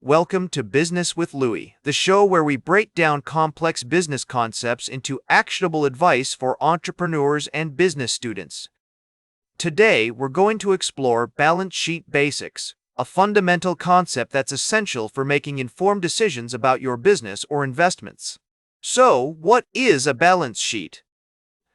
Welcome to Business with Louis, the show where we break down complex business concepts into actionable advice for entrepreneurs and business students. Today, we're going to explore balance sheet basics, a fundamental concept that's essential for making informed decisions about your business or investments. So, what is a balance sheet?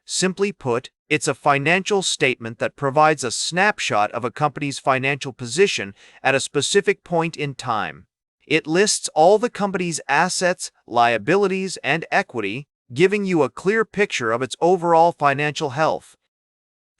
Simply put, it's a financial statement that provides a snapshot of a company's financial position at a specific point in time. It lists all the company's assets, liabilities, and equity, giving you a clear picture of its overall financial health.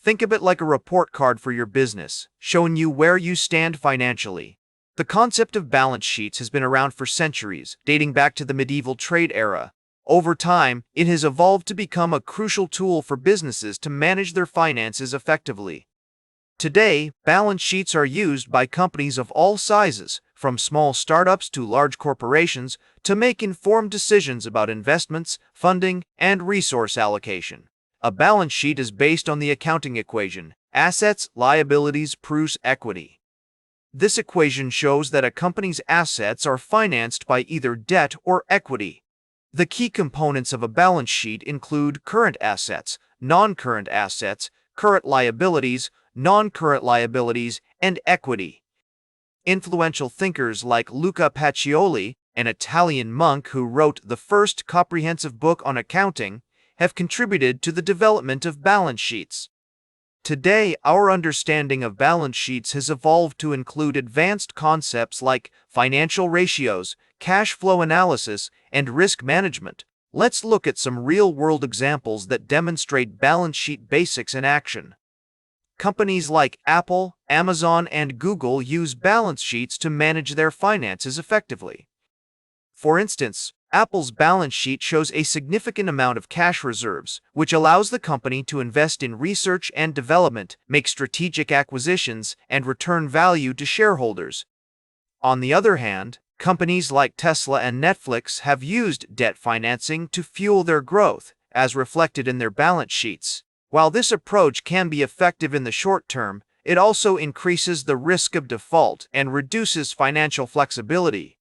Think of it like a report card for your business, showing you where you stand financially. The concept of balance sheets has been around for centuries, dating back to the medieval trade era. Over time, it has evolved to become a crucial tool for businesses to manage their finances effectively. Today, balance sheets are used by companies of all sizes, from small startups to large corporations, to make informed decisions about investments, funding, and resource allocation. A balance sheet is based on the accounting equation, assets, liabilities, plus equity. This equation shows that a company's assets are financed by either debt or equity. The key components of a balance sheet include current assets, non-current assets, current liabilities, non-current liabilities, and equity. Influential thinkers like Luca Pacioli, an Italian monk who wrote the first comprehensive book on accounting, have contributed to the development of balance sheets. Today, our understanding of balance sheets has evolved to include advanced concepts like financial ratios, cash flow analysis, and risk management. Let's look at some real-world examples that demonstrate balance sheet basics in action. Companies like Apple, Amazon, and Google use balance sheets to manage their finances effectively. For instance, Apple's balance sheet shows a significant amount of cash reserves, which allows the company to invest in research and development, make strategic acquisitions, and return value to shareholders. On the other hand, companies like Tesla and Netflix have used debt financing to fuel their growth, as reflected in their balance sheets. While this approach can be effective in the short term, it also increases the risk of default and reduces financial flexibility.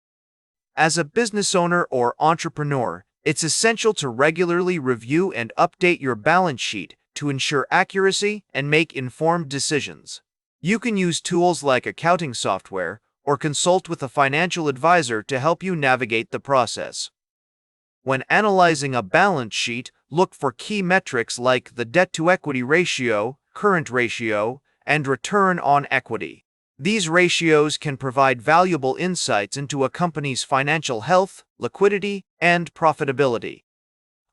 As a business owner or entrepreneur, it's essential to regularly review and update your balance sheet to ensure accuracy and make informed decisions. You can use tools like accounting software or consult with a financial advisor to help you navigate the process. When analyzing a balance sheet, look for key metrics like the debt-to-equity ratio, current ratio, and return on equity. These ratios can provide valuable insights into a company's financial health, liquidity, and profitability.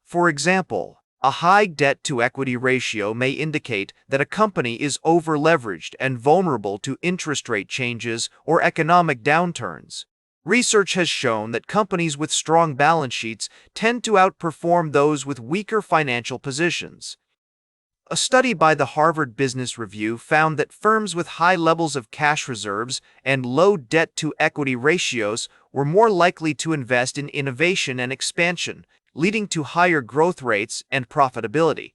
For example, a high debt-to-equity ratio may indicate that a company is over-leveraged and vulnerable to interest rate changes or economic downturns. Research has shown that companies with strong balance sheets tend to outperform those with weaker financial positions. A study by the Harvard Business Review found that firms with high levels of cash reserves and low debt-to-equity ratios were more likely to invest in innovation and expansion, leading to higher growth rates and profitability.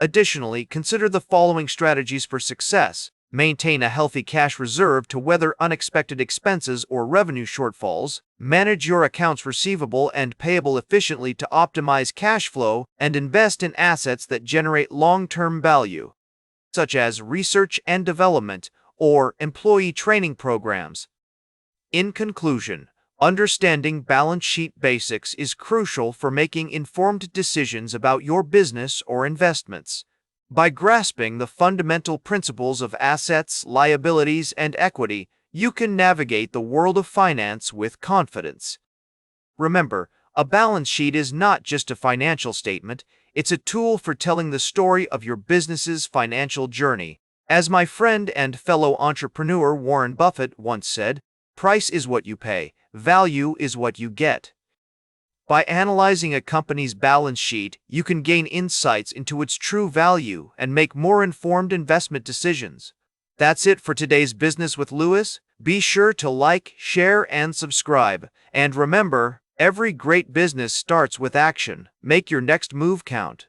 Additionally, consider the following strategies for success. Maintain a healthy cash reserve to weather unexpected expenses or revenue shortfalls. Manage your accounts receivable and payable efficiently to optimize cash flow, and invest in assets that generate long-term value, such as research and development or employee training programs. In conclusion, understanding balance sheet basics is crucial for making informed decisions about your business or investments. By grasping the fundamental principles of assets, liabilities, and equity, you can navigate the world of finance with confidence. Remember, a balance sheet is not just a financial statement, it's a tool for telling the story of your business's financial journey. As my friend and fellow entrepreneur Warren Buffett once said, "Price is what you pay, value is what you get." By analyzing a company's balance sheet, you can gain insights into its true value and make more informed investment decisions. That's it for today's Business with Louis. Be sure to like, share, and subscribe. And remember, every great business starts with action. Make your next move count.